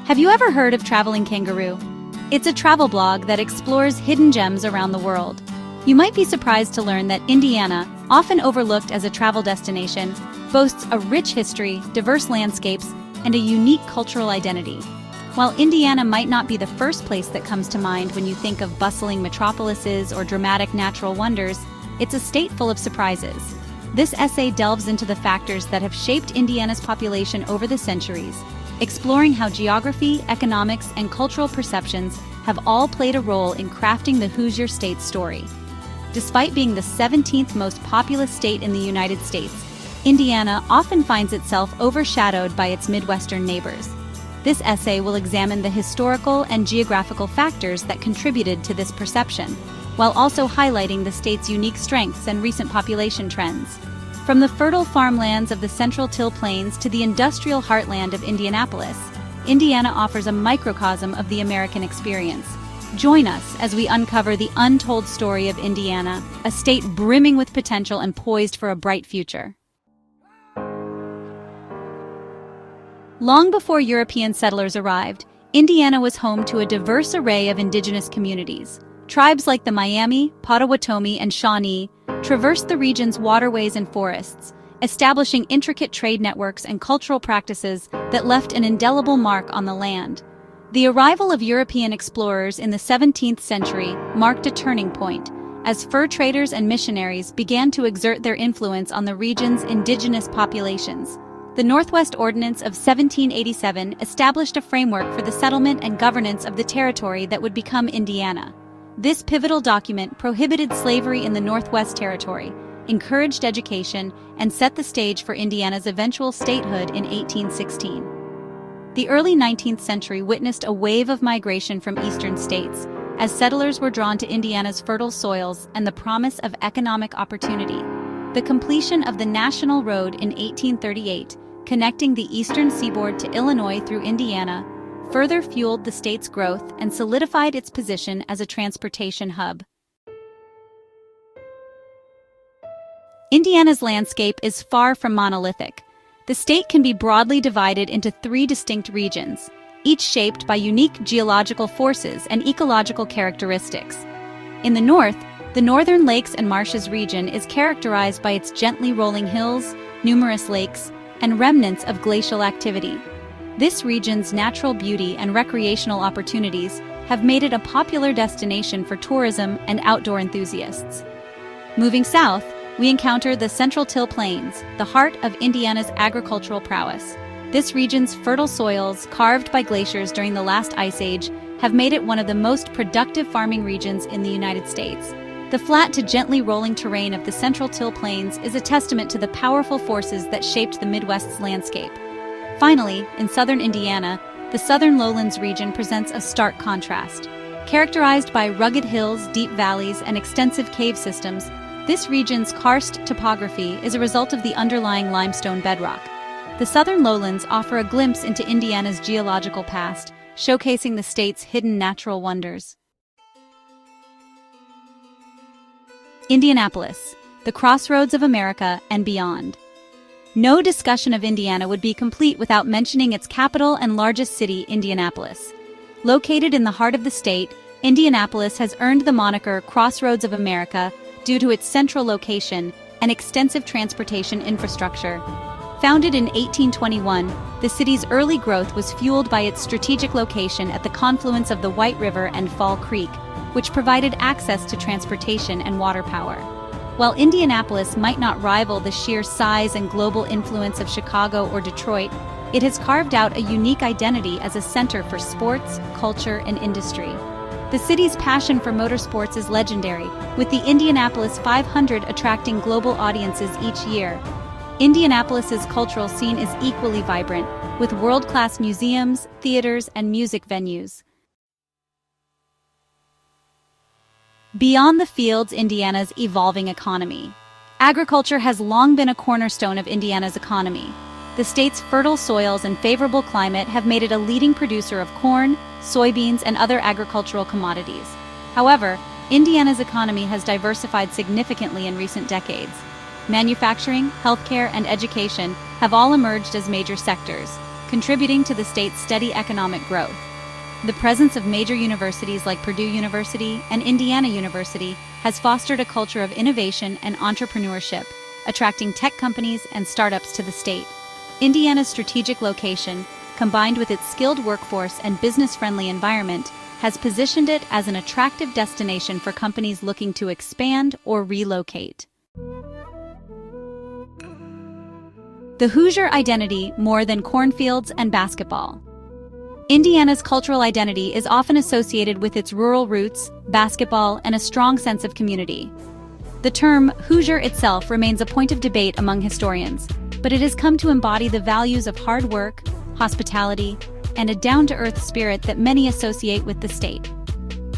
Have you ever heard of Traveling Kangaroo? It's a travel blog that explores hidden gems around the world. You might be surprised to learn that Indiana, often overlooked as a travel destination, boasts a rich history, diverse landscapes, and a unique cultural identity. While Indiana might not be the first place that comes to mind when you think of bustling metropolises or dramatic natural wonders, it's a state full of surprises. This essay delves into the factors that have shaped Indiana's population over the centuries, exploring how geography, economics, and cultural perceptions have all played a role in crafting the Hoosier State's story. Despite being the 17th most populous state in the United States, Indiana often finds itself overshadowed by its Midwestern neighbors. This essay will examine the historical and geographical factors that contributed to this perception, while also highlighting the state's unique strengths and recent population trends. From the fertile farmlands of the Central Till Plains to the industrial heartland of Indianapolis, Indiana offers a microcosm of the American experience. Join us as we uncover the untold story of Indiana, a state brimming with potential and poised for a bright future. Long before European settlers arrived, Indiana was home to a diverse array of indigenous communities. Tribes like the Miami, Potawatomi, and Shawnee traversed the region's waterways and forests, establishing intricate trade networks and cultural practices that left an indelible mark on the land. The arrival of European explorers in the 17th century marked a turning point, as fur traders and missionaries began to exert their influence on the region's indigenous populations. The Northwest Ordinance of 1787 established a framework for the settlement and governance of the territory that would become Indiana. This pivotal document prohibited slavery in the Northwest Territory, encouraged education, and set the stage for Indiana's eventual statehood in 1816. The early 19th century witnessed a wave of migration from eastern states, as settlers were drawn to Indiana's fertile soils and the promise of economic opportunity. The completion of the National Road in 1838, connecting the eastern seaboard to Illinois through Indiana, further fueled the state's growth and solidified its position as a transportation hub. Indiana's landscape is far from monolithic. The state can be broadly divided into three distinct regions, each shaped by unique geological forces and ecological characteristics. In the north, the Northern Lakes and Marshes region is characterized by its gently rolling hills, numerous lakes, and remnants of glacial activity. This region's natural beauty and recreational opportunities have made it a popular destination for tourism and outdoor enthusiasts. Moving south, we encounter the Central Till Plains, the heart of Indiana's agricultural prowess. This region's fertile soils, carved by glaciers during the last ice age, have made it one of the most productive farming regions in the United States. The flat to gently rolling terrain of the Central Till Plains is a testament to the powerful forces that shaped the Midwest's landscape. Finally, in southern Indiana, the southern lowlands region presents a stark contrast. Characterized by rugged hills, deep valleys, and extensive cave systems, this region's karst topography is a result of the underlying limestone bedrock. The southern lowlands offer a glimpse into Indiana's geological past, showcasing the state's hidden natural wonders. Indianapolis, the crossroads of America and beyond. No discussion of Indiana would be complete without mentioning its capital and largest city, Indianapolis. Located in the heart of the state, Indianapolis has earned the moniker Crossroads of America due to its central location and extensive transportation infrastructure. Founded in 1821, the city's early growth was fueled by its strategic location at the confluence of the White River and Fall Creek, which provided access to transportation and water power. While Indianapolis might not rival the sheer size and global influence of Chicago or Detroit, it has carved out a unique identity as a center for sports, culture, and industry. The city's passion for motorsports is legendary, with the Indianapolis 500 attracting global audiences each year. Indianapolis's cultural scene is equally vibrant, with world-class museums, theaters, and music venues. Beyond the fields, Indiana's evolving economy. Agriculture has long been a cornerstone of Indiana's economy. The state's fertile soils and favorable climate have made it a leading producer of corn, soybeans, and other agricultural commodities. However, Indiana's economy has diversified significantly in recent decades. Manufacturing, healthcare, and education have all emerged as major sectors. contributing to the state's steady economic growth. The presence of major universities like Purdue University and Indiana University has fostered a culture of innovation and entrepreneurship, attracting tech companies and startups to the state. Indiana's strategic location, combined with its skilled workforce and business-friendly environment, has positioned it as an attractive destination for companies looking to expand or relocate. The Hoosier identity more than cornfields and basketball. Indiana's cultural identity is often associated with its rural roots, basketball, and a strong sense of community. The term Hoosier itself remains a point of debate among historians, but it has come to embody the values of hard work, hospitality, and a down-to-earth spirit that many associate with the state.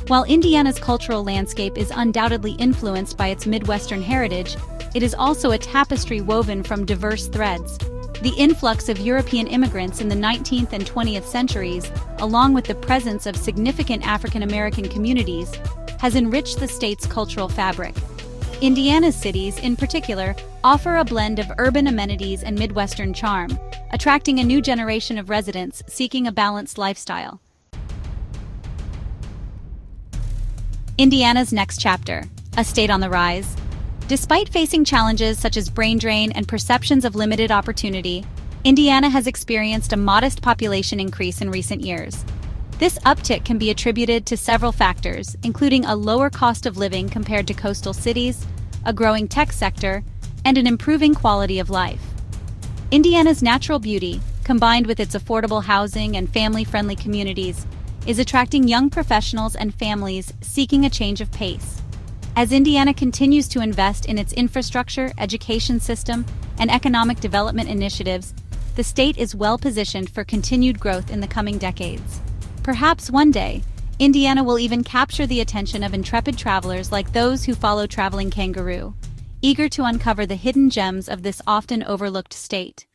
While Indiana's cultural landscape is undoubtedly influenced by its Midwestern heritage, it is also a tapestry woven from diverse threads. The influx of European immigrants in the 19th and 20th centuries, along with the presence of significant African American communities, has enriched the state's cultural fabric. Indiana's cities, in particular, offer a blend of urban amenities and Midwestern charm, attracting a new generation of residents seeking a balanced lifestyle. Indiana's next chapter, a state on the rise. Despite facing challenges such as brain drain and perceptions of limited opportunity, Indiana has experienced a modest population increase in recent years. This uptick can be attributed to several factors, including a lower cost of living compared to coastal cities, a growing tech sector, and an improving quality of life. Indiana's natural beauty, combined with its affordable housing and family-friendly communities, is attracting young professionals and families seeking a change of pace. As Indiana continues to invest in its infrastructure, education system, and economic development initiatives, the state is well-positioned for continued growth in the coming decades. Perhaps one day, Indiana will even capture the attention of intrepid travelers like those who follow traveling Kangaroo, eager to uncover the hidden gems of this often overlooked state.